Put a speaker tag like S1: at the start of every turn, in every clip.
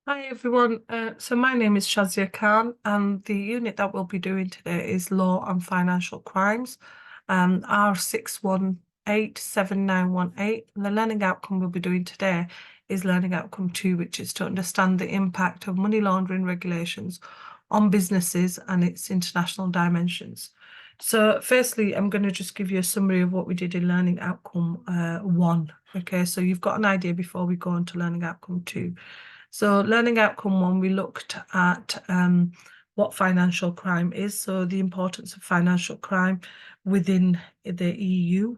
S1: Hi everyone, so my name is Shazia Khan and the unit that we'll be doing today is Law and Financial Crimes, R6187918. And the learning outcome we'll be doing today is learning outcome 2, which is to understand the impact of money laundering regulations on businesses and its international dimensions. So firstly, I'm going to just give you a summary of what we did in learning outcome 1. Okay, so you've got an idea before we go on to learning outcome 2. So learning outcome 1, we looked at what financial crime is, so the importance of financial crime within the EU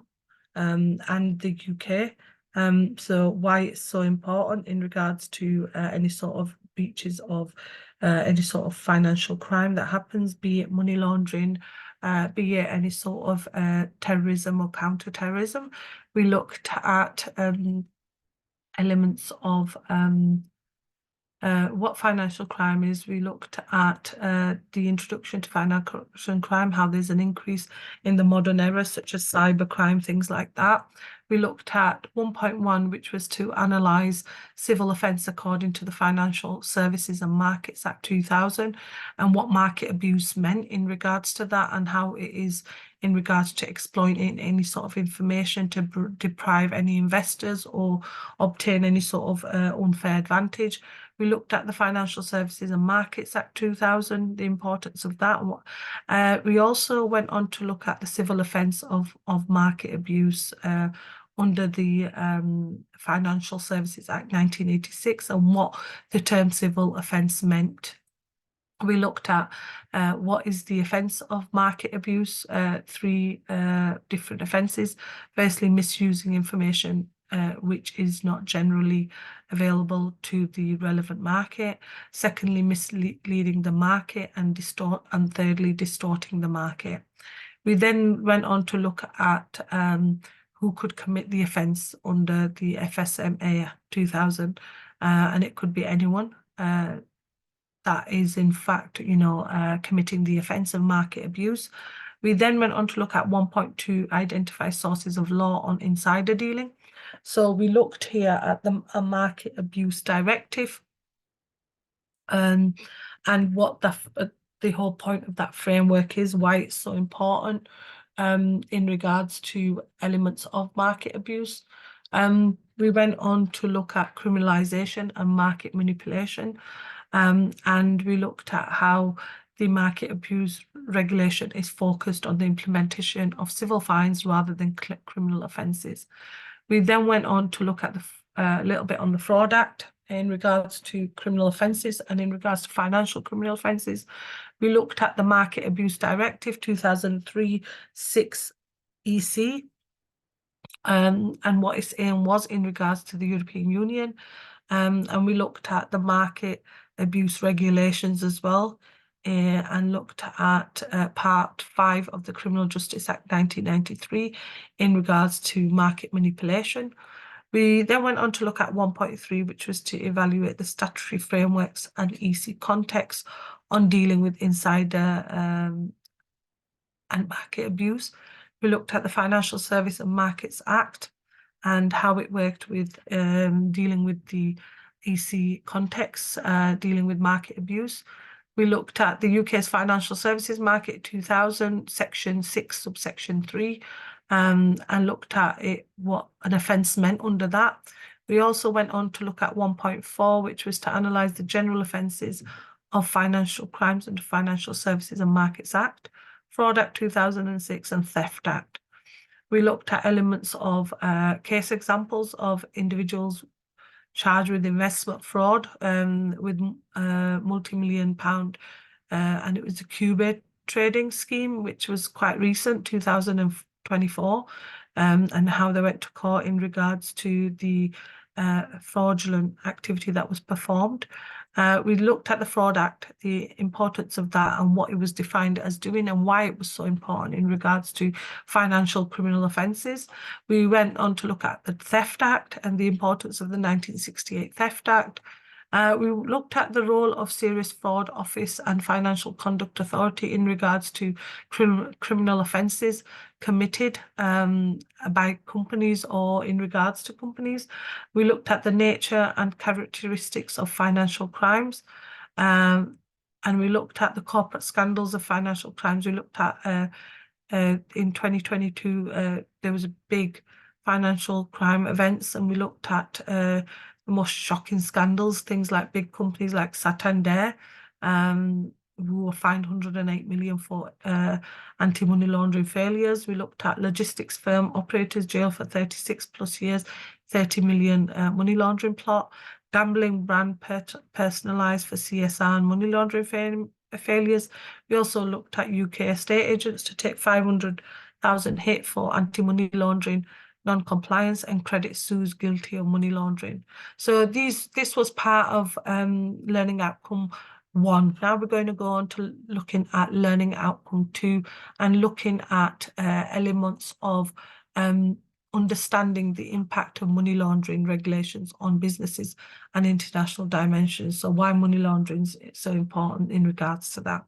S1: and the UK. So why it's so important in regards to any sort of breaches of any sort of financial crime that happens, be it money laundering, be it any sort of terrorism or counter-terrorism. We looked at elements of what financial crime is. We looked at the introduction to financial crime, how there's an increase in the modern era, such as cybercrime, things like that. We looked at 1.1, which was to analyse civil offence according to the Financial Services and Markets Act 2000 and what market abuse meant in regards to that and how it is in regards to exploiting any sort of information to deprive any investors or obtain any sort of unfair advantage. We looked at the Financial Services and Markets Act 2000, the importance of that. We also went on to look at the civil offence of market abuse under the Financial Services Act 1986 and what the term civil offence meant. We looked at what is the offence of market abuse, 3 different offences. Firstly, misusing information which is not generally available to the relevant market. Secondly, misleading the market, and thirdly, distorting the market. We then went on to look at who could commit the offence under the FSMA 2000, and it could be anyone that is in fact, committing the offence of market abuse. We then went on to look at 1.2, identify sources of law on insider dealing. So we looked here at a market abuse directive and what the whole point of that framework is, why it's so important in regards to elements of market abuse. We went on to look at criminalisation and market manipulation, and we looked at how the market abuse regulation is focused on the implementation of civil fines rather than criminal offences. We then went on to look at a little bit on the Fraud Act in regards to criminal offences, and in regards to financial criminal offences, we looked at the Market Abuse Directive 2003/6 EC and what its aim was in regards to the European Union, and we looked at the market abuse regulations as well, and looked at Part 5 of the Criminal Justice Act 1993 in regards to market manipulation. We then went on to look at 1.3, which was to evaluate the statutory frameworks and EC context on dealing with insider and market abuse. We looked at the Financial Services and Markets Act and how it worked with dealing with the EC context, dealing with market abuse. We looked at the UK's Financial Services Market 2000, Section 6, Subsection 3, and looked at what an offence meant under that. We also went on to look at 1.4, which was to analyse the general offences of financial crimes under Financial Services and Markets Act, Fraud Act 2006 and Theft Act. We looked at elements of case examples of individuals charged with investment fraud with multi-million pound, and it was a Cubit trading scheme, which was quite recent, 2024, and how they went to court in regards to the fraudulent activity that was performed. We looked at the Fraud Act, the importance of that and what it was defined as doing and why it was so important in regards to financial criminal offences. We went on to look at the Theft Act and the importance of the 1968 Theft Act. We looked at the role of Serious Fraud Office and Financial Conduct Authority in regards to criminal offences committed by companies or in regards to companies. We looked at the nature and characteristics of financial crimes. And we looked at the corporate scandals of financial crimes. We looked at in 2022, there was a big financial crime events, and we looked at the most shocking scandals, things like big companies like Santander, who were fined 108 million for anti-money laundering failures. We looked at logistics firm operators jailed for 36 plus years, 30 million money laundering plot, gambling brand personalized for CSR and money laundering failures. We also looked at UK estate agents to take 500,000 hit for anti-money laundering non-compliance and credit sues guilty of money laundering. So this was part of learning outcome 1. Now we're going to go on to looking at learning outcome 2 and looking at elements of understanding the impact of money laundering regulations on businesses and international dimensions. So why money laundering is so important in regards to that.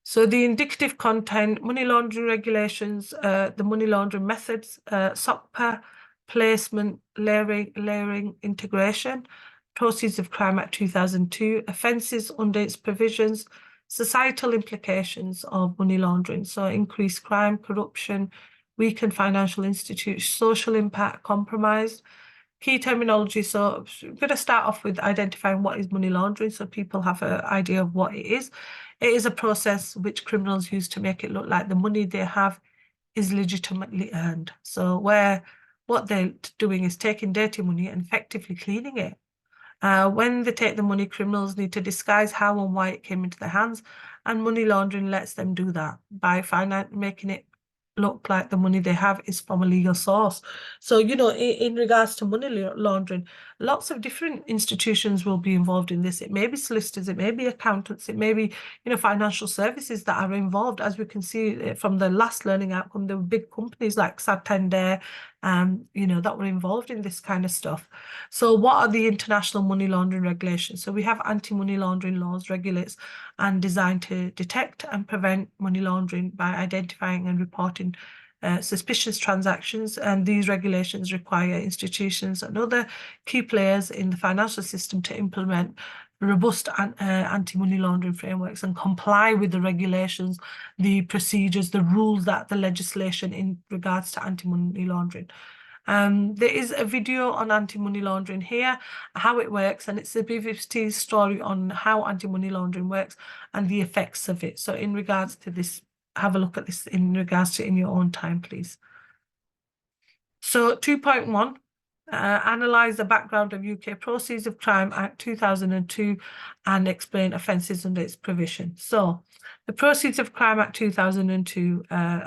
S1: So the indicative content, money laundering regulations, the money laundering methods, SOCPA, placement, layering, integration, Proceeds of Crime Act 2002, offences under its provisions, societal implications of money laundering, so increased crime, corruption, weakened financial institutions, social impact, compromised, key terminology. So I'm going to start off with identifying what is money laundering so people have an idea of what it is. It is a process which criminals use to make it look like the money they have is legitimately earned. So what they're doing is taking dirty money and effectively cleaning it. When they take the money, criminals need to disguise how and why it came into their hands, and money laundering lets them do that by making it look like the money they have is from a legal source. So, you know, in regards to money laundering, lots of different institutions will be involved in this. It may be solicitors, it may be accountants, it may be, you know, financial services that are involved. As we can see from the last learning outcome, there were big companies like Santander, you know, that were involved in this kind of stuff. So what are the international money laundering regulations? So we have anti-money laundering laws, regulates and designed to detect and prevent money laundering by identifying and reporting suspicious transactions, and these regulations require institutions and other key players in the financial system to implement robust anti-money laundering frameworks and comply with the regulations, the procedures, the rules that the legislation in regards to anti-money laundering. There is a video on anti-money laundering here, how it works, and it's a BBC story on how anti-money laundering works and the effects of it. So in regards to this, have a look at this in regards to in your own time, please. So 2.1, analyse the background of UK Proceeds of Crime Act 2002 and explain offences under its provision. So the Proceeds of Crime Act 2002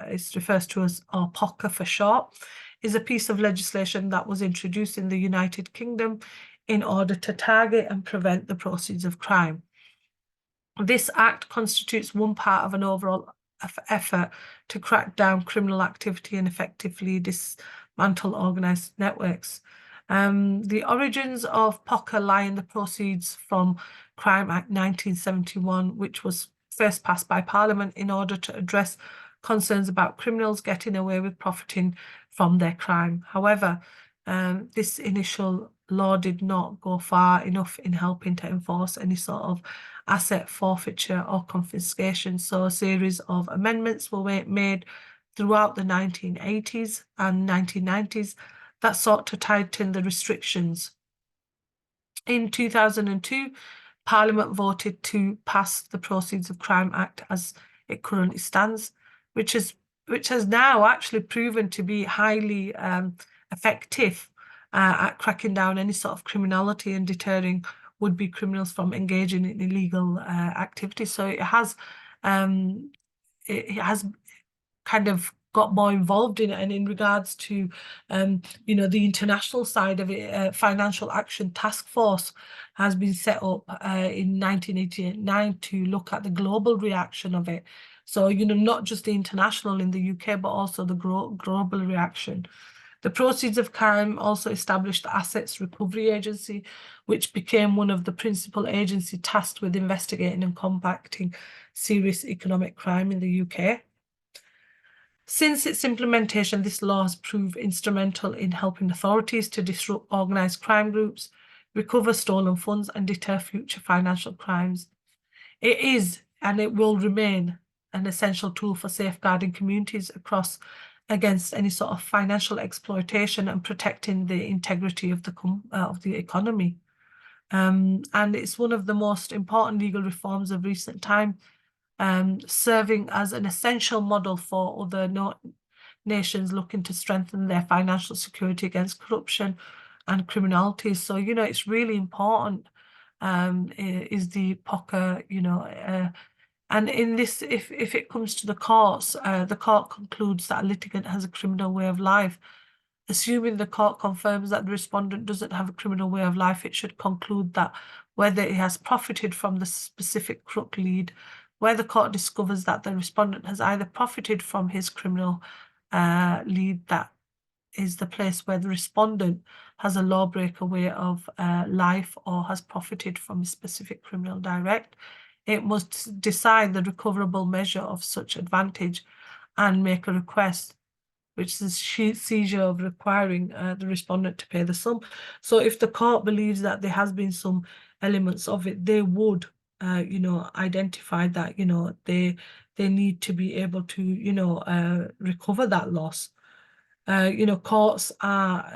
S1: is refers to as, or POCA for short, is a piece of legislation that was introduced in the United Kingdom in order to target and prevent the proceeds of crime. This act constitutes one part of an overall effort to crack down criminal activity and effectively dismantle organised networks. The origins of POCA lie in the Proceeds from Crime Act 1971, which was first passed by Parliament in order to address concerns about criminals getting away with profiting from their crime. However, this initial law did not go far enough in helping to enforce any sort of asset forfeiture or confiscation. So a series of amendments were made throughout the 1980s and 1990s that sought to tighten the restrictions. In 2002, Parliament voted to pass the Proceeds of Crime Act as it currently stands, which has now actually proven to be highly effective at cracking down any sort of criminality and deterring would-be criminals from engaging in illegal activity. So it has kind of got more involved in it, and in regards to you know, the international side of it, Financial Action Task Force has been set up in 1989 to look at the global reaction of it. So, you know, not just the international in the UK, but also the global reaction. The proceeds of crime also established the Assets Recovery Agency, which became one of the principal agencies tasked with investigating and combating serious economic crime in the UK. Since its implementation, this law has proved instrumental in helping authorities to disrupt organised crime groups, recover stolen funds, and deter future financial crimes. It is, and it will remain, an essential tool for safeguarding communities against any sort of financial exploitation and protecting the integrity of the economy. And it's one of the most important legal reforms of recent time, serving as an essential model for other nations looking to strengthen their financial security against corruption and criminality. So, it's really important, is the POCA, and in this, if it comes to the courts, the court concludes that a litigant has a criminal way of life. Assuming the court confirms that the respondent doesn't have a criminal way of life, it should conclude that whether he has profited from the specific crook lead, where the court discovers that the respondent has either profited from his criminal lead, that is the place where the respondent has a lawbreaker way of life or has profited from a specific criminal direct. It must decide the recoverable measure of such advantage and make a request, which is seizure of requiring the respondent to pay the sum. So if the court believes that there has been some elements of it, they would, identify that, they need to be able to, recover that loss. Courts are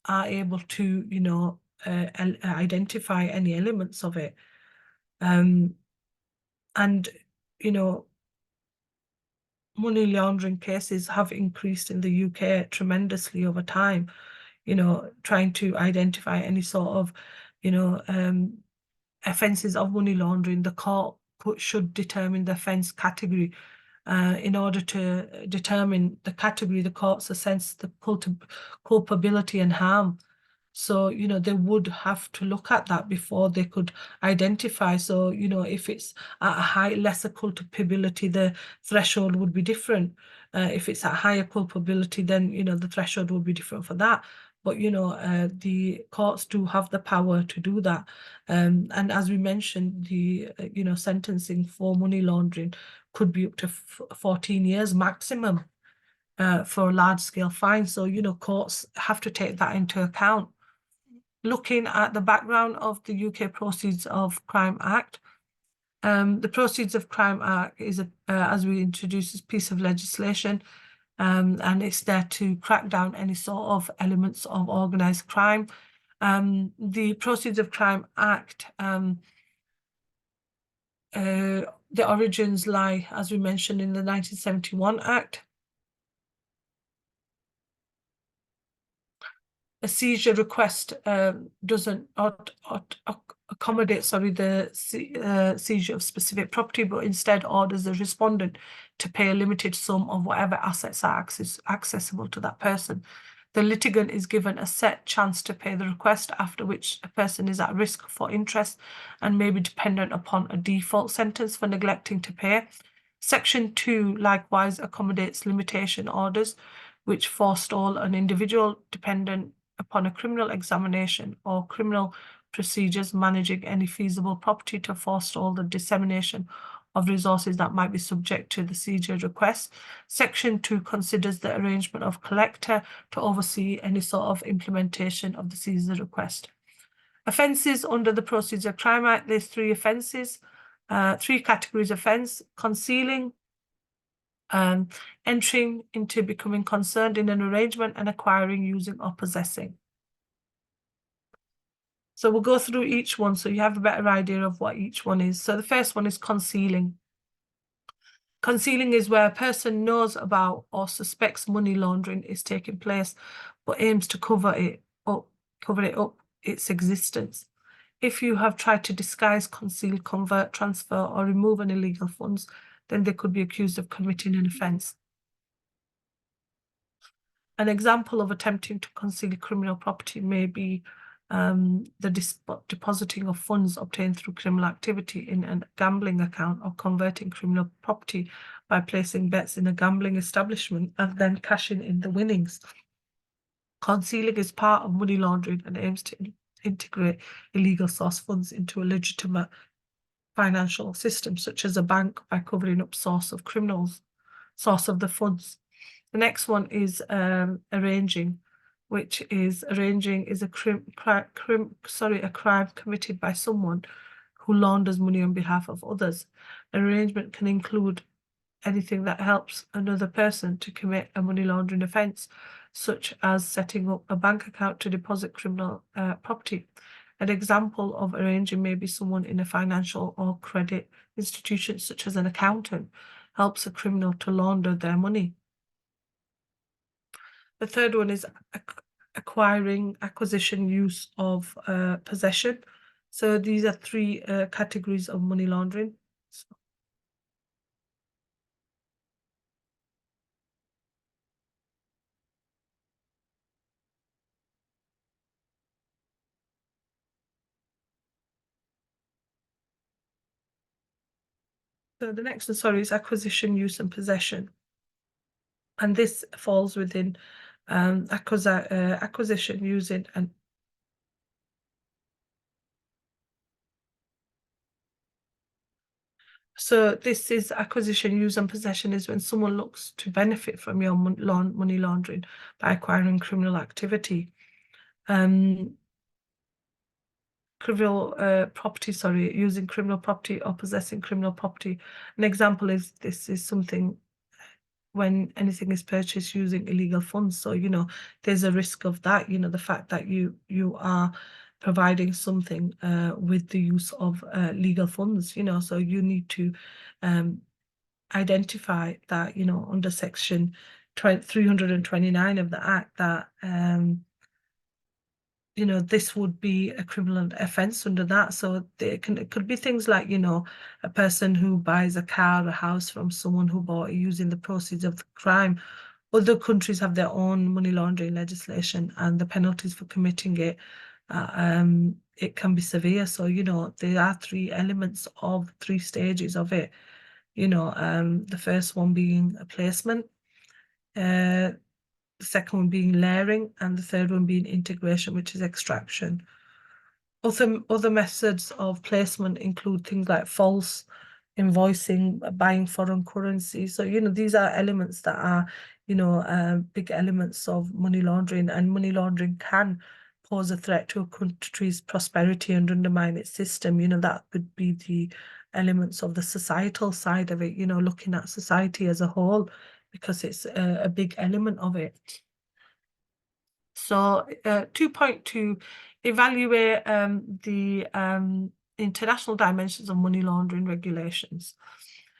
S1: able to, identify any elements of it. And, money laundering cases have increased in the UK tremendously over time, trying to identify any sort of, offences of money laundering. The court should determine the offence category. In order to determine the category, the courts assess the culpability and harm. So, they would have to look at that before they could identify. So, if it's at a lesser culpability, the threshold would be different. If it's at higher culpability, then, the threshold would be different for that. But, the courts do have the power to do that. And as we mentioned, the, sentencing for money laundering could be up to 14 years maximum for a large-scale fine. So, courts have to take that into account. Looking at the background of the UK Proceeds of Crime Act, the Proceeds of Crime Act is, as we introduced, this piece of legislation, and it's there to crack down any sort of elements of organised crime. The Proceeds of Crime Act, the origins lie, as we mentioned, in the 1971 Act. A seizure request doesn't accommodate, the seizure of specific property, but instead orders the respondent to pay a limited sum of whatever assets are accessible to that person. The litigant is given a set chance to pay the request, after which a person is at risk for interest and may be dependent upon a default sentence for neglecting to pay. Section 2 likewise accommodates limitation orders, which forestall an individual dependent upon a criminal examination or criminal procedures managing any feasible property to forestall the dissemination of resources that might be subject to the seizure request. Section 2 considers the arrangement of collector to oversee any sort of implementation of the seizure request. Offences under the Proceeds of Crime Act, there's 3 offences, 3 categories of offence: concealing, entering into becoming concerned in an arrangement, and acquiring, using, or possessing. So we'll go through each one so you have a better idea of what each one is. So the first one is concealing. Concealing is where a person knows about or suspects money laundering is taking place, but aims to cover it up its existence. If you have tried to disguise, conceal, convert, transfer, or remove an illegal funds, then they could be accused of committing an offence. An example of attempting to conceal criminal property may be the depositing of funds obtained through criminal activity in a gambling account, or converting criminal property by placing bets in a gambling establishment and then cashing in the winnings. Concealing is part of money laundering and aims to integrate illegal source funds into a legitimate financial system, such as a bank, by covering up source of the funds. The next one is arranging, which is a crime committed by someone who launders money on behalf of others. An arrangement can include anything that helps another person to commit a money laundering offence, such as setting up a bank account to deposit criminal property. An example of arranging may be someone in a financial or credit institution, such as an accountant, helps a criminal to launder their money. The third one is acquiring, acquisition, use of, possession. So these are three categories of money laundering. So the next one, sorry, is acquisition, use, and possession. And this falls within acquisition, using, and so this is acquisition, use, and possession is when someone looks to benefit from your money laundering by acquiring criminal activity. Using criminal property or possessing criminal property. An example is this is something when anything is purchased using illegal funds. So, there's a risk of that, the fact that you are providing something with the use of legal funds, so you need to identify that, under section 329 of the Act, that this would be a criminal offence under that. So it could be things like, a person who buys a car or a house from someone who bought it using the proceeds of the crime. Other countries have their own money laundering legislation, and the penalties for committing it, it can be severe. So, there are three stages of it. The first one being a placement, the second one being layering, and the third one being integration, which is extraction. Other methods of placement include things like false invoicing, buying foreign currency. So, these are elements that are, big elements of money laundering, and money laundering can pose a threat to a country's prosperity and undermine its system. That could be the elements of the societal side of it, looking at society as a whole, because it's a big element of it. So 2.2, evaluate the international dimensions of money laundering regulations.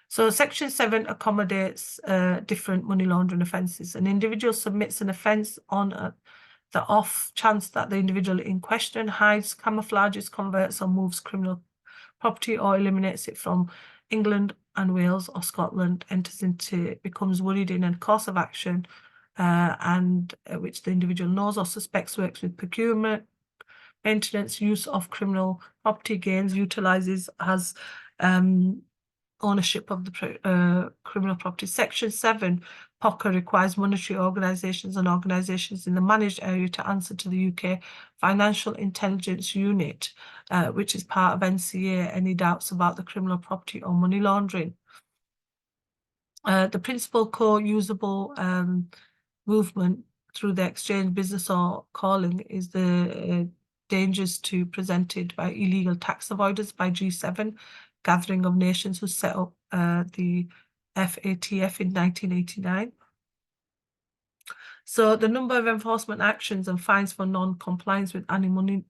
S1: So Section 7 accommodates different money laundering offences. An individual submits an offence on the off chance that the individual in question hides, camouflages, converts, or moves criminal property, or eliminates it from England and Wales or Scotland, becomes worried in a course of action, and which the individual knows or suspects works with procurement, maintenance, use of criminal property, gains, utilises, has ownership of the criminal property. Section 7, POCA, requires monetary organisations and organisations in the managed area to answer to the UK Financial Intelligence Unit, which is part of NCA, any doubts about the criminal property or money laundering. The principal core usable movement through the exchange, business, or calling is the dangers presented by illegal tax avoidance by G7, gathering of nations, who set up the FATF in 1989. So the number of enforcement actions and fines for non-compliance with anti-money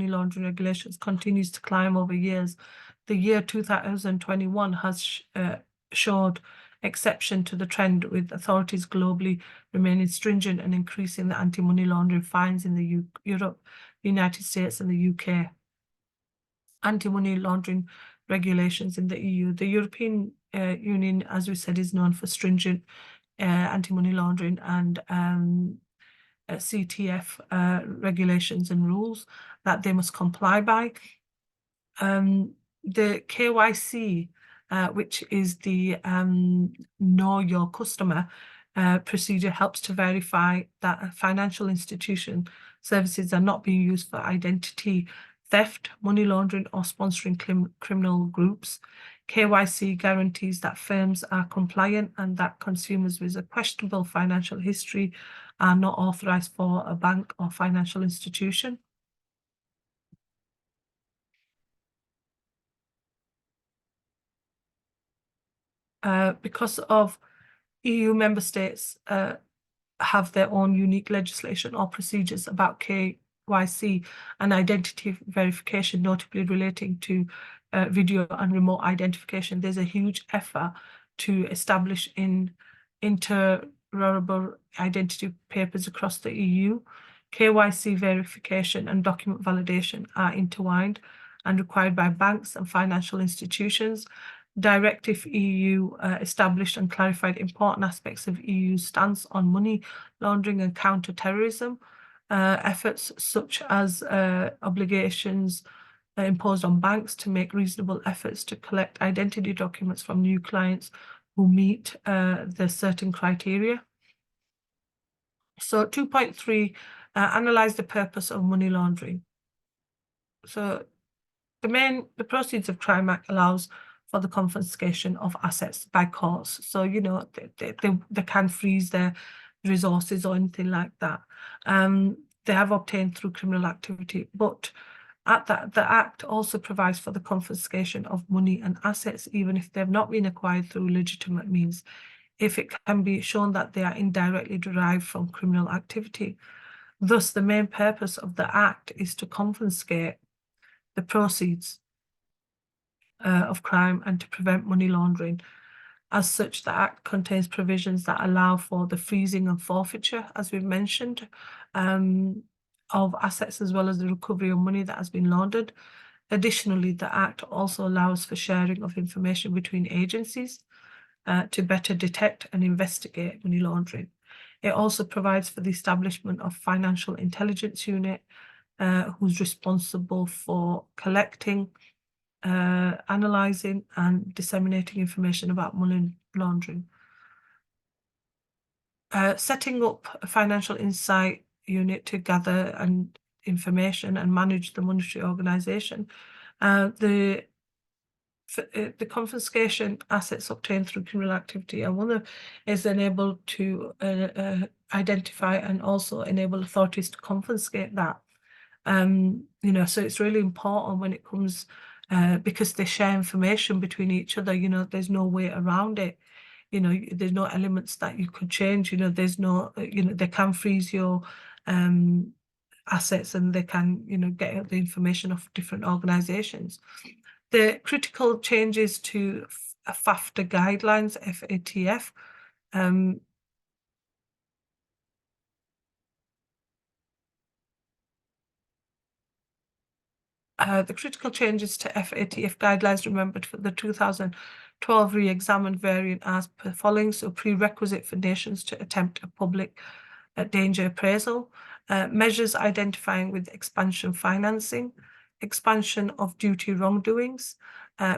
S1: laundering regulations continues to climb over years. The year 2021 has showed exception to the trend, with authorities globally remaining stringent and increasing the anti-money laundering fines in the Europe, the United States, and the UK. Anti-money laundering regulations in the EU. The European Union, as we said, is known for stringent anti-money laundering and CTF regulations and rules that they must comply by. The KYC, which is the Know Your Customer, procedure helps to verify that a financial institution services are not being used for identity theft, money laundering, or sponsoring criminal groups. KYC guarantees that firms are compliant and that consumers with a questionable financial history are not authorized for a bank or financial institution. Because of EU member states have their own unique legislation or procedures about KYC and identity verification, notably relating to video and remote identification, there's a huge effort to establish interoperable identity papers across the EU. KYC verification and document validation are intertwined and required by banks and financial institutions. Directive EU established and clarified important aspects of EU's stance on money laundering and counter-terrorism. Efforts such as obligations imposed on banks to make reasonable efforts to collect identity documents from new clients who meet the certain criteria. So 2.3, analyze the purpose of money laundering. So the Proceeds of Crime Act allows for the confiscation of assets by courts. So, you know, they can freeze their resources or anything like that. They have obtained through criminal activity, but the Act also provides for the confiscation of money and assets, even if they've not been acquired through legitimate means, if it can be shown that they are indirectly derived from criminal activity. Thus, the main purpose of the Act is to confiscate the proceeds of crime and to prevent money laundering. As such, the Act contains provisions that allow for the freezing and forfeiture, as we've mentioned, of assets as well as the recovery of money that has been laundered. Additionally, the Act also allows for sharing of information between agencies to better detect and investigate money laundering. It also provides for the establishment of Financial Intelligence Unit, who's responsible for collecting, analysing and disseminating information about money laundering. Setting up a Financial Insight Unit to gather information and manage the monetary organisation. The confiscation assets obtained through criminal activity, and one is enabled to identify and also enable authorities to confiscate that. You know, so it's really important when it comes, because they share information between each other, you know, there's no way around it. You know, there's no elements that you could change, you know, there's no, you know, they can freeze your assets and they can, you know, get the information of different organizations. The critical changes to FAFTA guidelines, FATF, the critical changes to FATF guidelines remembered for the 2012 re-examined variant as per following. So prerequisite for nations to attempt a public danger appraisal, measures identifying with expansion financing, expansion of duty wrongdoings,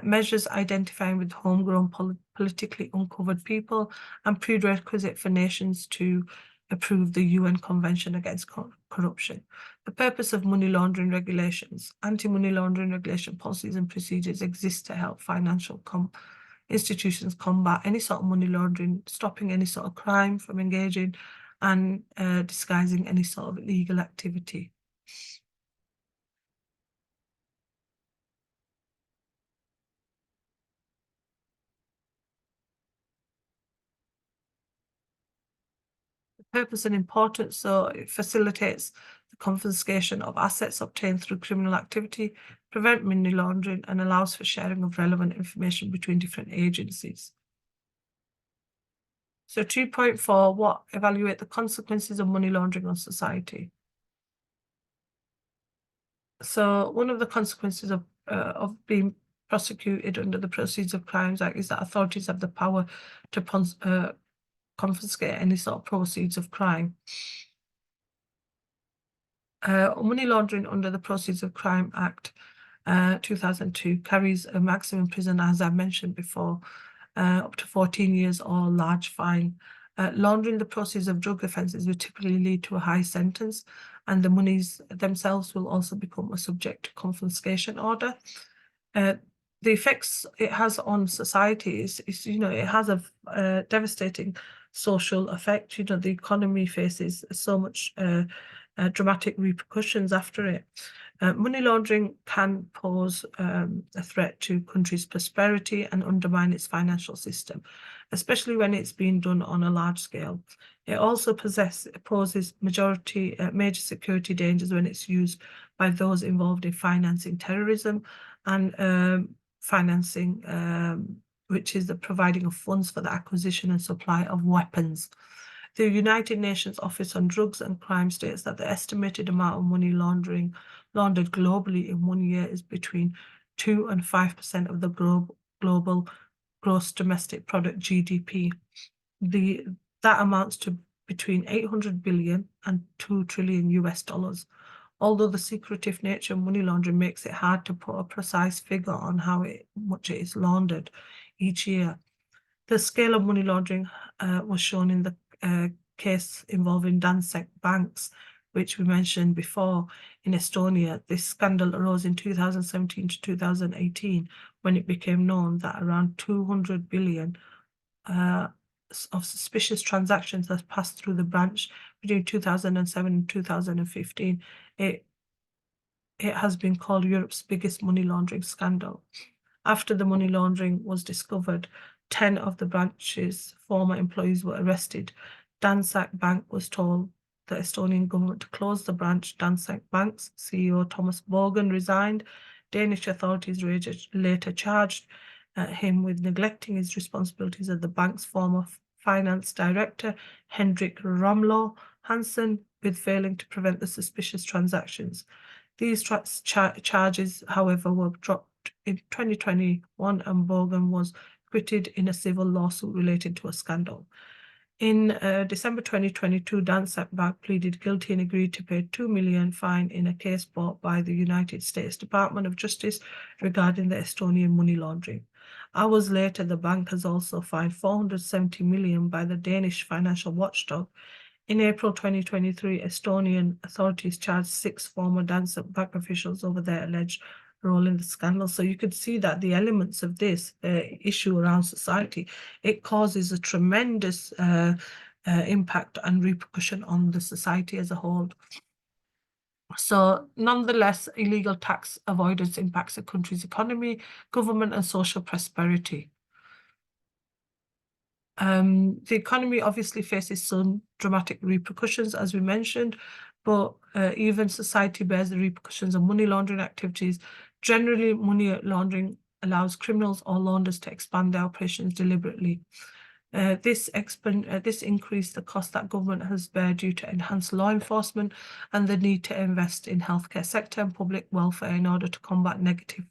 S1: measures identifying with homegrown politically uncovered people, and prerequisite for nations to approve the UN Convention Against Corruption. The purpose of money laundering regulations. Anti-money laundering regulation policies and procedures exist to help financial institutions combat any sort of money laundering, stopping any sort of crime from engaging and disguising any sort of illegal activity. Purpose and importance. So it facilitates the confiscation of assets obtained through criminal activity, prevent money laundering, and allows for sharing of relevant information between different agencies. So 2.4, evaluate the consequences of money laundering on society. So one of the consequences of being prosecuted under the Proceeds of Crimes Act is that authorities have the power to confiscate any sort of proceeds of crime. Money laundering under the Proceeds of Crime Act 2002 carries a maximum prison, as I mentioned before, up to 14 years or large fine. Laundering the proceeds of drug offences will typically lead to a high sentence, and the monies themselves will also become a subject to confiscation order. The effects it has on society is it has a devastating social effect. The economy faces so much dramatic repercussions after it. Money laundering can pose a threat to countries' prosperity and undermine its financial system, especially when it's being done on a large scale. It also poses major security dangers when it's used by those involved in financing terrorism and financing, which is the providing of funds for the acquisition and supply of weapons. The United Nations Office on Drugs and Crime states that the estimated amount of money laundered globally in 1 year is between 2 and 5% of the global gross domestic product GDP. That amounts to between 800 billion and 2 trillion US dollars. Although the secretive nature of money laundering makes it hard to put a precise figure on how much it is laundered each year. The scale of money laundering was shown in the case involving Danske banks, which we mentioned before in Estonia. This scandal arose in 2017 to 2018 when it became known that around 200 billion of suspicious transactions that passed through the branch between 2007 and 2015. It has been called Europe's biggest money laundering scandal. After the money laundering was discovered, 10 of the branch's former employees were arrested. Danske Bank was told the Estonian government to close the branch. Danske Bank's CEO Thomas Borgen resigned. Danish authorities later charged him with neglecting his responsibilities as the bank's former finance director, Henrik Ramlo Hansen, with failing to prevent the suspicious transactions. These charges, however, were dropped in 2021, and Borgen was acquitted in a civil lawsuit related to a scandal. In December 2022, Danske Bank pleaded guilty and agreed to pay $2 million fine in a case brought by the United States Department of Justice regarding the Estonian money laundering. Hours later, the bank has also fined $470 million by the Danish financial watchdog. In April 2023, Estonian authorities charged 6 former Danske Bank officials over their alleged role in the scandal. So you could see that the elements of this issue around society, it causes a tremendous impact and repercussion on the society as a whole. So nonetheless, illegal tax avoidance impacts a country's economy, government and social prosperity. The economy obviously faces some dramatic repercussions, as we mentioned, but even society bears the repercussions of money laundering activities. Generally, money laundering allows criminals or launderers to expand their operations deliberately. This increased the cost that government has bear due to enhanced law enforcement and the need to invest in healthcare sector and public welfare in order to combat negative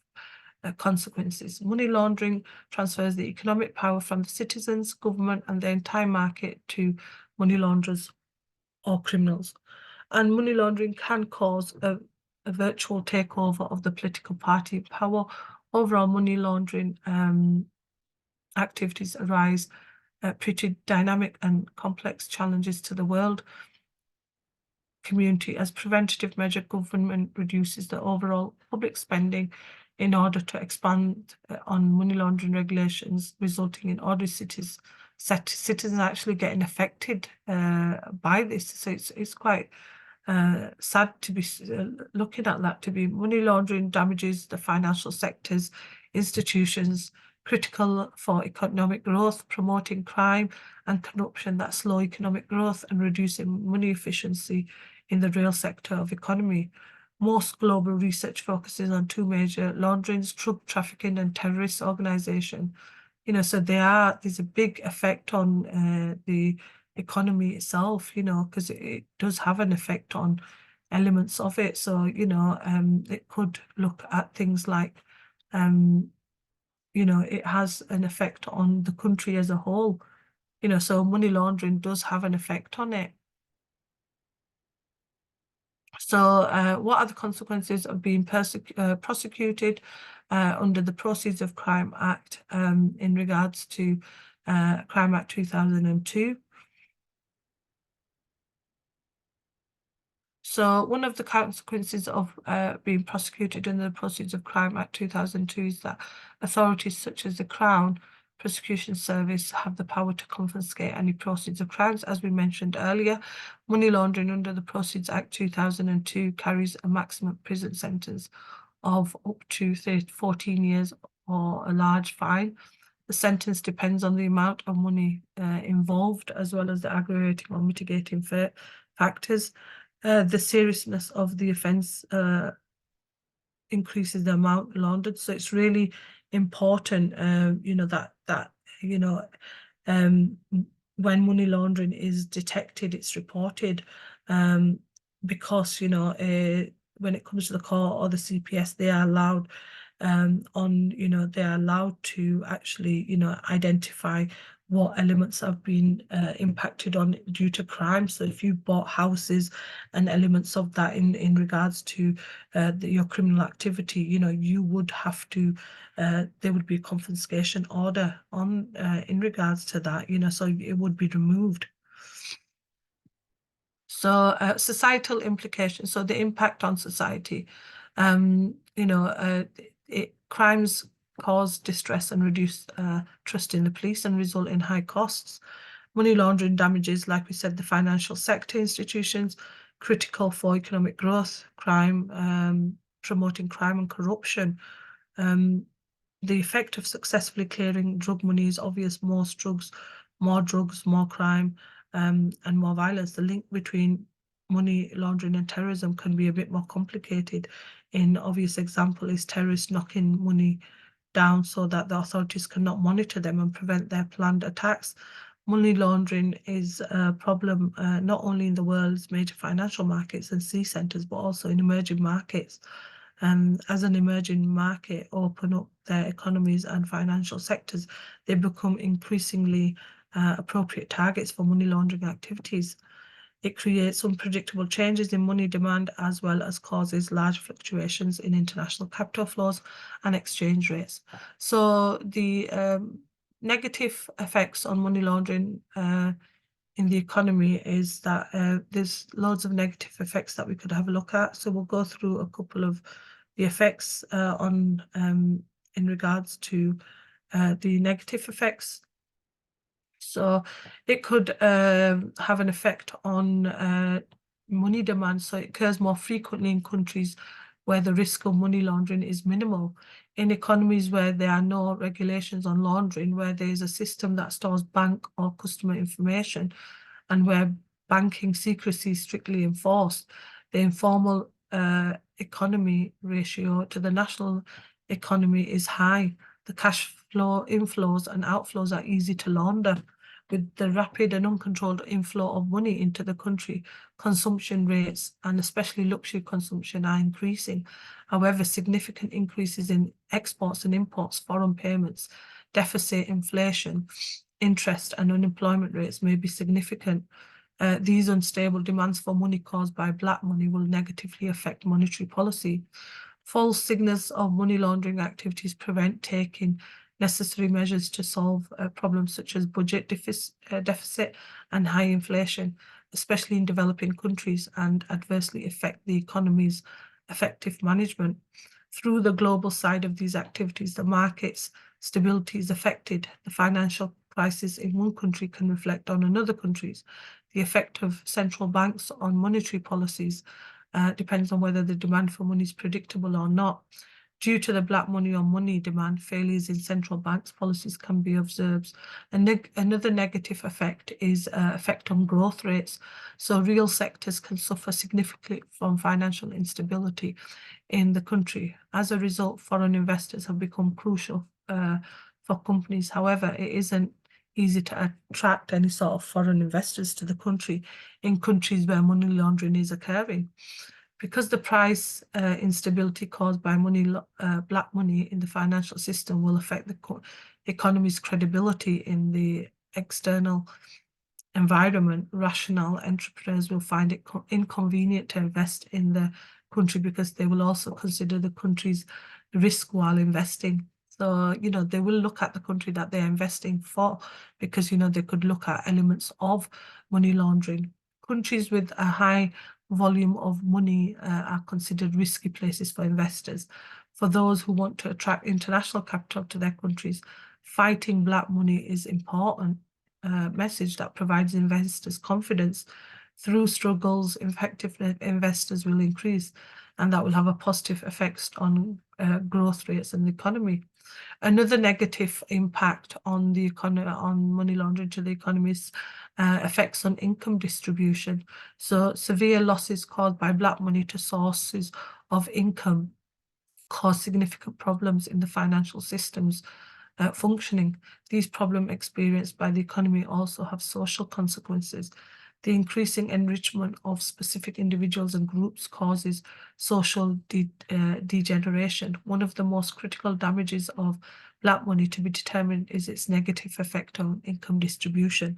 S1: consequences. Money laundering transfers the economic power from the citizens, government, and the entire market to money launderers or criminals. And money laundering can cause a virtual takeover of the political party power. Overall, money laundering activities arise pretty dynamic and complex challenges to the world community. As preventative measure, government reduces the overall public spending in order to expand on money laundering regulations, resulting in ordinary citizens actually getting affected by this. So it's quite sad to be looking at that. To be money laundering damages the financial sectors, institutions, critical for economic growth, promoting crime and corruption that slow economic growth and reducing money efficiency in the real sector of economy. Most global research focuses on 2 major launderings, drug trafficking and terrorist organization. So there's a big effect on the economy itself, because it does have an effect on elements of it. So, it could look at things like, it has an effect on the country as a whole, so money laundering does have an effect on it. So what are the consequences of being prosecuted under the Proceeds of Crime Act in regards to Crime Act 2002? So one of the consequences of being prosecuted under the Proceeds of Crime Act 2002 is that authorities such as the Crown Prosecution Service have the power to confiscate any proceeds of crimes. As we mentioned earlier, money laundering under the Proceeds Act 2002 carries a maximum prison sentence of up to 14 years or a large fine. The sentence depends on the amount of money involved, as well as the aggravating or mitigating factors. The seriousness of the offence increases the amount laundered. So it's really important, that when money laundering is detected, it's reported, because when it comes to the court or the CPS, they are allowed they are allowed to actually identify what elements have been impacted on due to crime. So if you bought houses and elements of that in regards to your criminal activity, you would have to, there would be a confiscation order on in regards to that, so it would be removed. So societal implications, so the impact on society, crimes cause distress and reduce trust in the police and result in high costs. Money laundering damages, like we said, the financial sector institutions, critical for economic growth, crime, promoting crime and corruption. The effect of successfully clearing drug money is obvious: more drugs, more crime, and more violence. The link between money laundering and terrorism can be a bit more complicated. An obvious example is terrorists knocking money down so that the authorities cannot monitor them and prevent their planned attacks. Money laundering is a problem not only in the world's major financial markets and sea centres, but also in emerging markets. As an emerging market open up their economies and financial sectors, they become increasingly appropriate targets for money laundering activities. It creates unpredictable changes in money demand, as well as causes large fluctuations in international capital flows and exchange rates. So the negative effects on money laundering in the economy is that there's loads of negative effects that we could have a look at. So we'll go through a couple of the effects in regards to the negative effects. So it could have an effect on money demand. So it occurs more frequently in countries where the risk of money laundering is minimal. In economies where there are no regulations on laundering, where there is a system that stores bank or customer information, and where banking secrecy is strictly enforced, the informal economy ratio to the national economy is high. The cash flow inflows and outflows are easy to launder. With the rapid and uncontrolled inflow of money into the country, consumption rates, and especially luxury consumption, are increasing. However, significant increases in exports and imports, foreign payments, deficit, inflation, interest, and unemployment rates may be significant. These unstable demands for money caused by black money will negatively affect monetary policy. False signals of money laundering activities prevent taking necessary measures to solve problems such as budget deficit and high inflation, especially in developing countries, and adversely affect the economy's effective management. Through the global side of these activities, the market's stability is affected. The financial crisis in one country can reflect on another country's. The effect of central banks on monetary policies depends on whether the demand for money is predictable or not. Due to the black money on money demand, failures in central banks' policies can be observed. Another negative effect is effect on growth rates. So real sectors can suffer significantly from financial instability in the country. As a result, foreign investors have become crucial for companies. However, it isn't easy to attract any sort of foreign investors to the country in countries where money laundering is occurring. Because the price instability caused by black money in the financial system will affect the economy's credibility in the external environment, rational entrepreneurs will find it inconvenient to invest in the country because they will also consider the country's risk while investing. So, they will look at the country that they're investing for because, they could look at elements of money laundering. Countries with a high volume of money are considered risky places for investors. For those who want to attract international capital to their countries, fighting black money is important message that provides investors confidence. Through struggles, effective investors will increase, and that will have a positive effect on growth rates in the economy. Another negative impact on the economy, on money laundering to the economy, is effects on income distribution. So severe losses caused by black money to sources of income cause significant problems in the financial systems functioning. These problems experienced by the economy also have social consequences. The increasing enrichment of specific individuals and groups causes social degeneration. One of the most critical damages of black money to be determined is its negative effect on income distribution.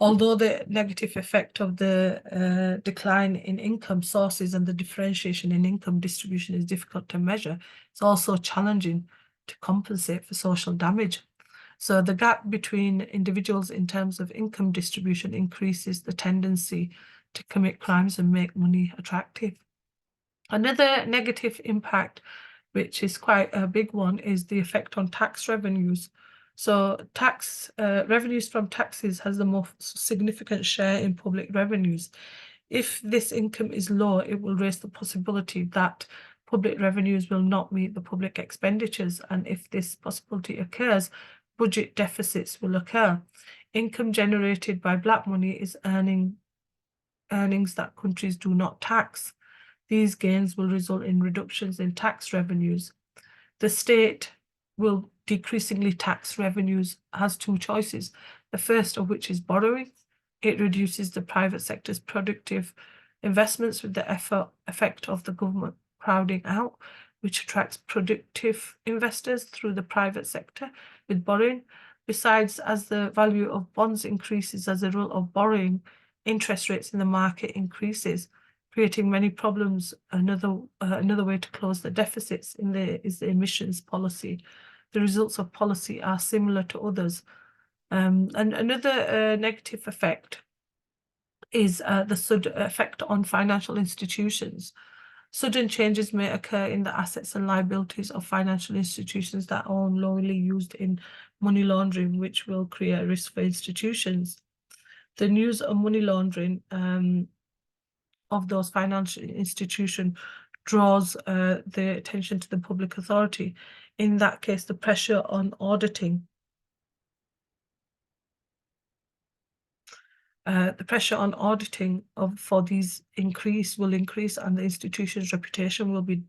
S1: Although the negative effect of the decline in income sources and the differentiation in income distribution is difficult to measure, it's also challenging to compensate for social damage. So the gap between individuals in terms of income distribution increases the tendency to commit crimes and make money attractive. Another negative impact, which is quite a big one, is the effect on tax revenues. So revenues from taxes has the most significant share in public revenues. If this income is low, it will raise the possibility that public revenues will not meet the public expenditures. And if this possibility occurs, budget deficits will occur. Income generated by black money is earnings that countries do not tax. These gains will result in reductions in tax revenues. The state will decreasingly tax revenues, has two choices, the first of which is borrowing. It reduces the private sector's productive investments with the effect of the government crowding out, which attracts productive investors through the private sector with borrowing. Besides, as the value of bonds increases as a result of borrowing, interest rates in the market increases, creating many problems. Another way to close the deficits is the emissions policy. The results of policy are similar to others. And another negative effect is the effect on financial institutions. Sudden changes may occur in the assets and liabilities of financial institutions that are unknowingly used in money laundering, which will create a risk for institutions. The news of money laundering of those financial institutions draws the attention to the public authority. In that case, the pressure on auditing for these will increase, and the institution's reputation will be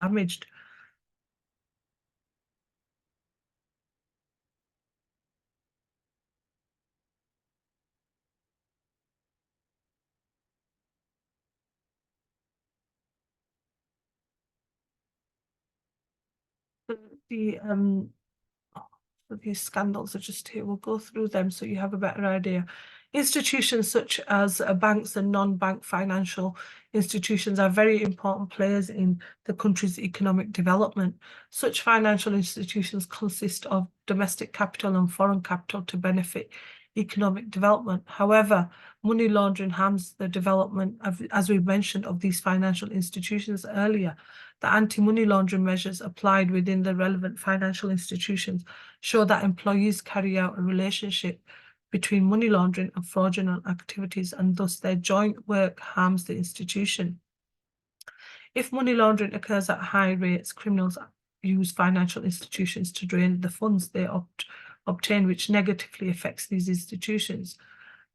S1: damaged. These scandals are just here. We'll go through them so you have a better idea. Institutions such as banks and non-bank financial institutions are very important players in the country's economic development. Such financial institutions consist of domestic capital and foreign capital to benefit economic development. However, money laundering harms the development as we mentioned, of these financial institutions earlier. The anti-money laundering measures applied within the relevant financial institutions show that employees carry out a relationship between money laundering and fraudulent activities, and thus their joint work harms the institution. If money laundering occurs at high rates, criminals use financial institutions to drain the funds they obtain, which negatively affects these institutions.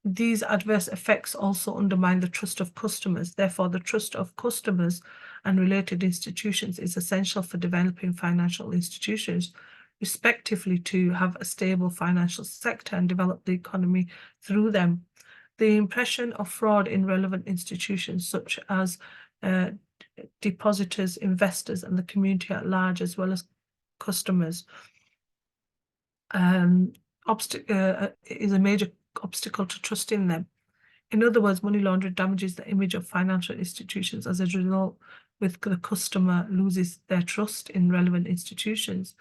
S1: These adverse effects also undermine the trust of customers. Therefore, the trust of customers and related institutions is essential for developing financial institutions, respectively, to have a stable financial sector and develop the economy through them. The impression of fraud in relevant institutions, such as depositors, investors, and the community at large, as well as customers, is a major obstacle to trust in them. In other words, money laundering damages the image of financial institutions. As a result, with the customer loses their trust in relevant institutions.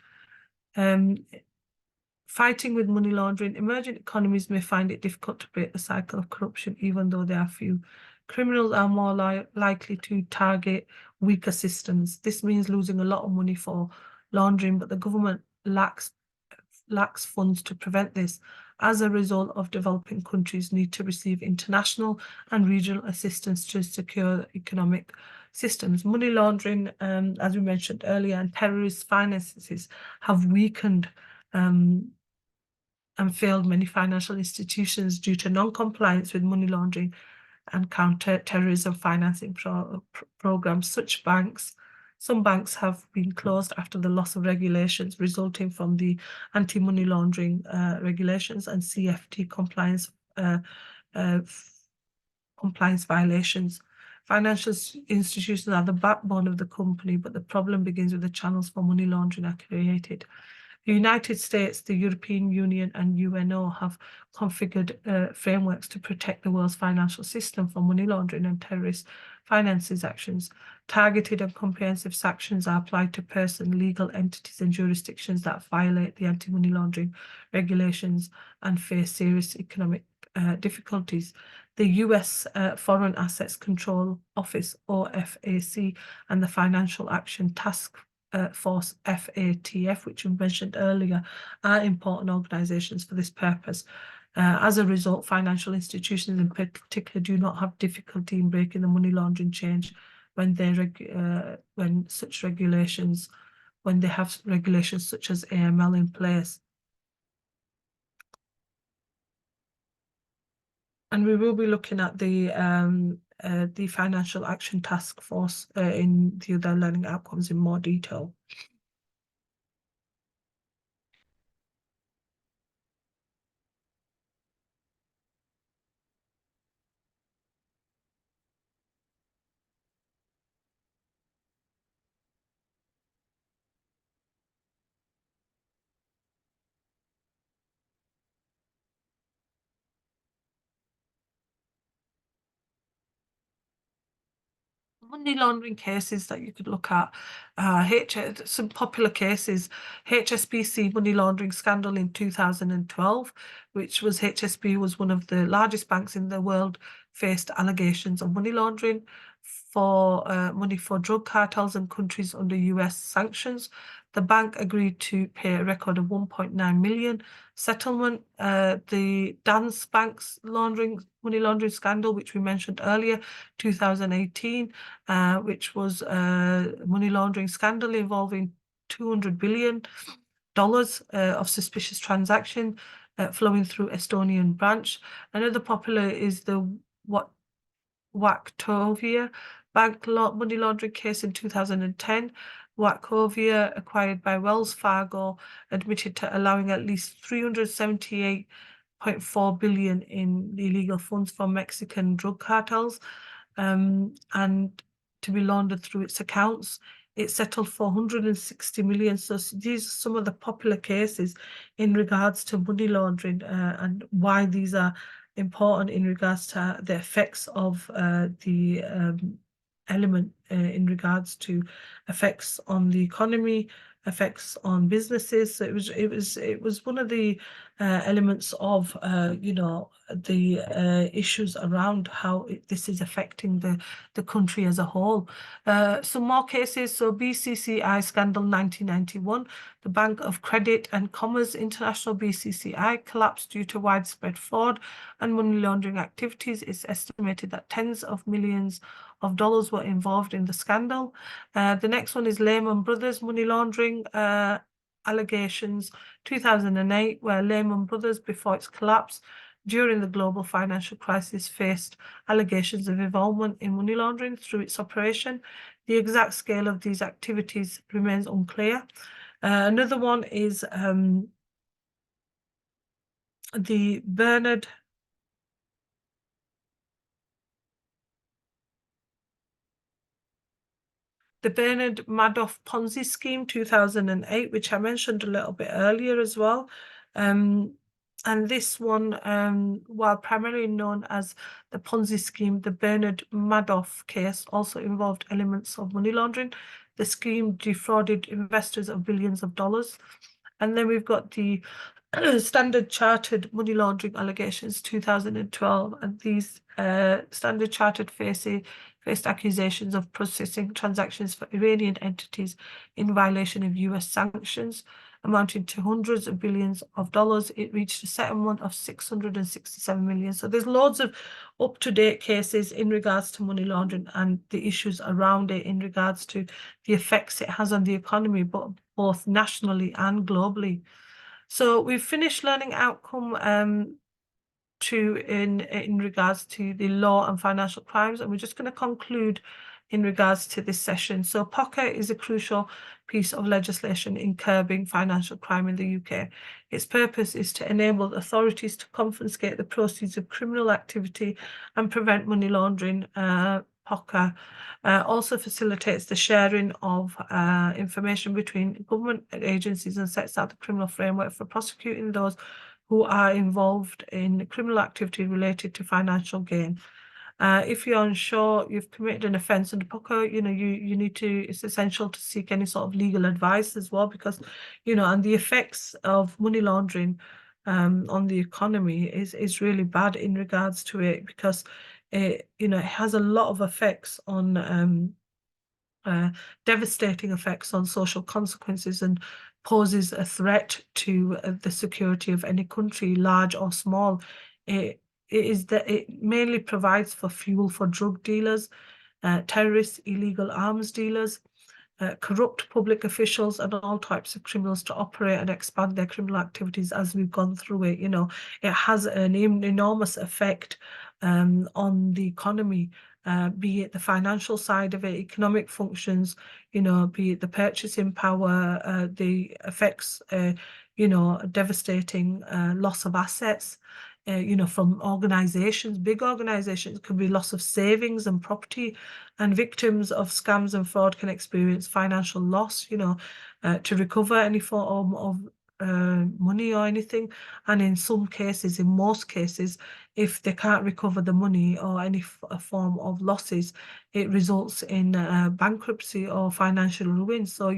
S1: Fighting with money laundering. Emerging economies may find it difficult to break the cycle of corruption, even though there are few. Criminals are more likely to target weaker systems. This means losing a lot of money for laundering, but the government lacks funds to prevent this. As a result of developing countries need to receive international and regional assistance to secure economic systems. Money laundering, as we mentioned earlier, and terrorist finances have weakened and failed many financial institutions due to non-compliance with money laundering and counter-terrorism financing programs. Some banks have been closed after the loss of regulations resulting from the anti-money laundering regulations and CFT compliance violations. Financial institutions are the backbone of the company, but the problem begins with the channels for money laundering are created. The United States, the European Union, and UNO have configured frameworks to protect the world's financial system from money laundering and terrorist finances actions. Targeted and comprehensive sanctions are applied to Pearson, legal entities, and jurisdictions that violate the anti-money laundering regulations and face serious economic difficulties. The US Foreign Assets Control Office, OFAC, and the Financial Action Task Force, FATF, which we mentioned earlier, are important organizations for this purpose. As a result, financial institutions in particular do not have difficulty in breaking the money laundering chain when they have regulations such as AML in place. And we will be looking at the Financial Action Task Force in the other learning outcomes in more detail. Money laundering cases that you could look at, some popular cases, HSBC money laundering scandal in 2012, which was HSBC was one of the largest banks in the world, faced allegations of money laundering for money for drug cartels and countries under US sanctions. The bank agreed to pay a record of 1.9 million settlement. The Danske Bank's money laundering scandal, which we mentioned earlier, 2018, which was a money laundering scandal involving $200 billion of suspicious transaction flowing through Estonian branch. Another popular is the Wachovia bank money laundering case in 2010. Wachovia, acquired by Wells Fargo, admitted to allowing at least 378.4 billion in illegal funds from Mexican drug cartels and to be laundered through its accounts. It settled for 160 million. So these are some of the popular cases in regards to money laundering and why these are important in regards to the effects of the element in regards to effects on the economy, effects on businesses. So it was one of the elements of the issues around how this is affecting the country as a whole. Some more cases. So BCCI scandal 1991, the Bank of Credit and Commerce International BCCI collapsed due to widespread fraud and money laundering activities. It's estimated that tens of millions of dollars were involved in the scandal. The next one is Lehman Brothers money laundering allegations, 2008, where Lehman Brothers, before its collapse during the global financial crisis, faced allegations of involvement in money laundering through its operation. The exact scale of these activities remains unclear. Another one is the Bernard Madoff Ponzi scheme 2008, which I mentioned a little bit earlier as well. And this one, while primarily known as the Ponzi scheme, the Bernard Madoff case also involved elements of money laundering. The scheme defrauded investors of billions of dollars. And then we've got the Standard Chartered money laundering allegations 2012, and these Standard Chartered faced accusations of processing transactions for Iranian entities in violation of US sanctions, amounting to hundreds of billions of dollars. It reached a settlement of 667 million. So there's loads of up-to-date cases in regards to money laundering and the issues around it in regards to the effects it has on the economy, but both nationally and globally. So we've finished learning outcome in regards to the law and financial crimes, and we're just going to conclude in regards to this session. So POCA is a crucial piece of legislation in curbing financial crime in the UK. Its purpose is to enable authorities to confiscate the proceeds of criminal activity and prevent money laundering. POCA also facilitates the sharing of information between government agencies and sets out the criminal framework for prosecuting those who are involved in criminal activity related to financial gain. If you're unsure you've committed an offence under POCA, you need to, it's essential to seek any sort of legal advice as well, because, and the effects of money laundering on the economy is really bad in regards to it, because it has a lot of effects on devastating effects on social consequences, and poses a threat to the security of any country, large or small. It mainly provides for fuel for drug dealers, terrorists, illegal arms dealers, corrupt public officials, and all types of criminals to operate and expand their criminal activities. As we've gone through it, it has an enormous effect on the economy, be it the financial side of it, economic functions, be it the purchasing power, the effects, devastating loss of assets, from organizations, big organizations. Could be loss of savings and property, and victims of scams and fraud can experience financial loss, to recover any form of money or anything. And in some cases, in most cases, if they can't recover the money or any form of losses, it results in bankruptcy or financial ruin. So,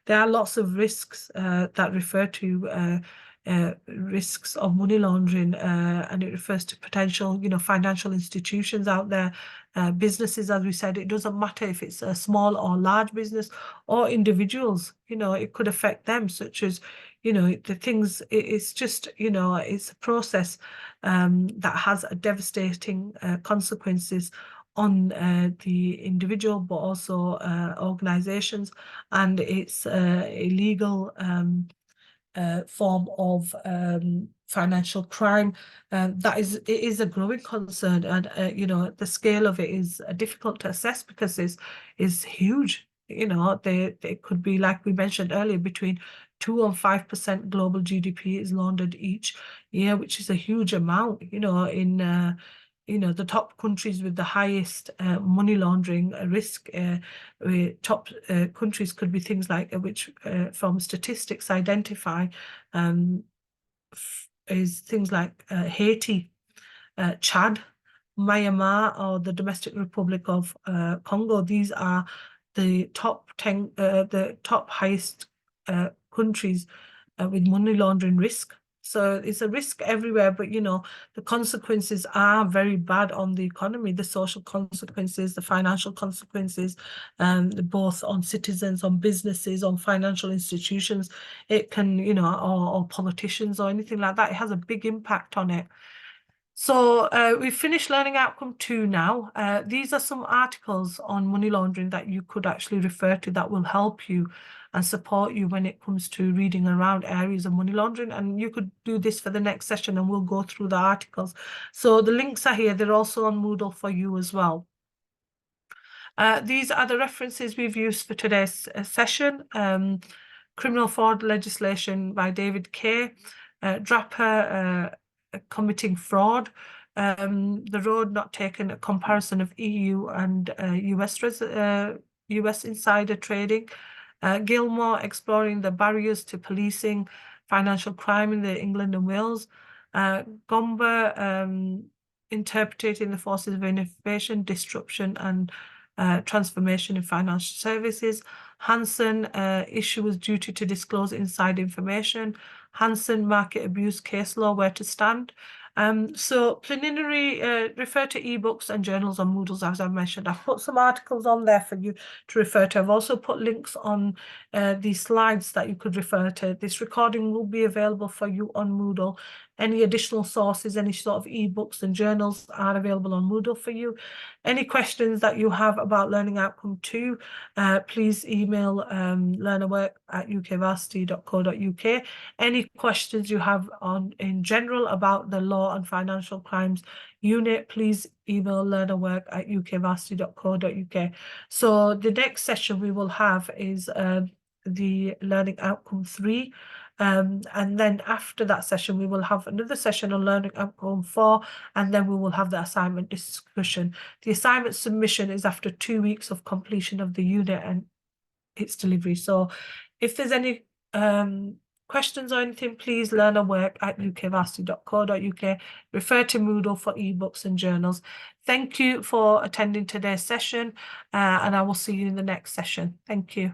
S1: there are lots of risks that refer to risks of money laundering, and it refers to potential, financial institutions out there, businesses. As we said, it doesn't matter if it's a small or large business, or individuals, it could affect them, such as, the things, it's just, it's a process that has a devastating consequences on the individual, but also organizations, and it's a legal form of financial crime. It is a growing concern, and the scale of it is difficult to assess, because is huge. They could be, like we mentioned earlier, between 2 and 5% global GDP is laundered each year, which is a huge amount. In the top countries with the highest money laundering risk, top countries could be things like, which from statistics identify, is things like Haiti, Chad, Myanmar, or the Domestic Republic of Congo. These are the top 10, the top highest countries with money laundering risk. So it's a risk everywhere, but the consequences are very bad on the economy, the social consequences, the financial consequences, both on citizens, on businesses, on financial institutions. It can, or politicians or anything like that. It has a big impact on it. So we've finished learning outcome 2 now. These are some articles on money laundering that you could actually refer to, that will help you and support you when it comes to reading around areas of money laundering. And you could do this for the next session, and we'll go through the articles. So the links are here. They're also on Moodle for you as well. These are the references we've used for today's session. Criminal fraud legislation by David Kay, Draper, committing fraud, the road not taken, a comparison of EU and US insider trading, Gilmore, exploring the barriers to policing financial crime in the England and Wales, Gomber, interpreting the forces of innovation, disruption, and transformation in financial services, Hansen, issuers' duty to disclose inside information, Hansen market abuse case law, where to stand. So preliminary, refer to ebooks and journals on Moodles, as I've mentioned. I've put some articles on there for you to refer to. I've also put links on these slides that you could refer to. This recording will be available for you on Moodle. Any additional sources, any sort of ebooks and journals are available on Moodle for you. Any questions that you have about Learning Outcome 2, please email learnerwork@ukvarsity.co.uk. Any questions you have in general about the law and financial crimes unit, please email learnerwork@ukvarsity.co.uk. So the next session we will have is the Learning Outcome 3. And then after that session, we will have another session on Learning Outcome 4, and then we will have the assignment discussion. The assignment submission is after 2 weeks of completion of the unit and its delivery. So if there's any questions or anything, please learnerwork@ukvarsity.co.uk. Refer to Moodle for ebooks and journals. Thank you for attending today's session, and I will see you in the next session. Thank you.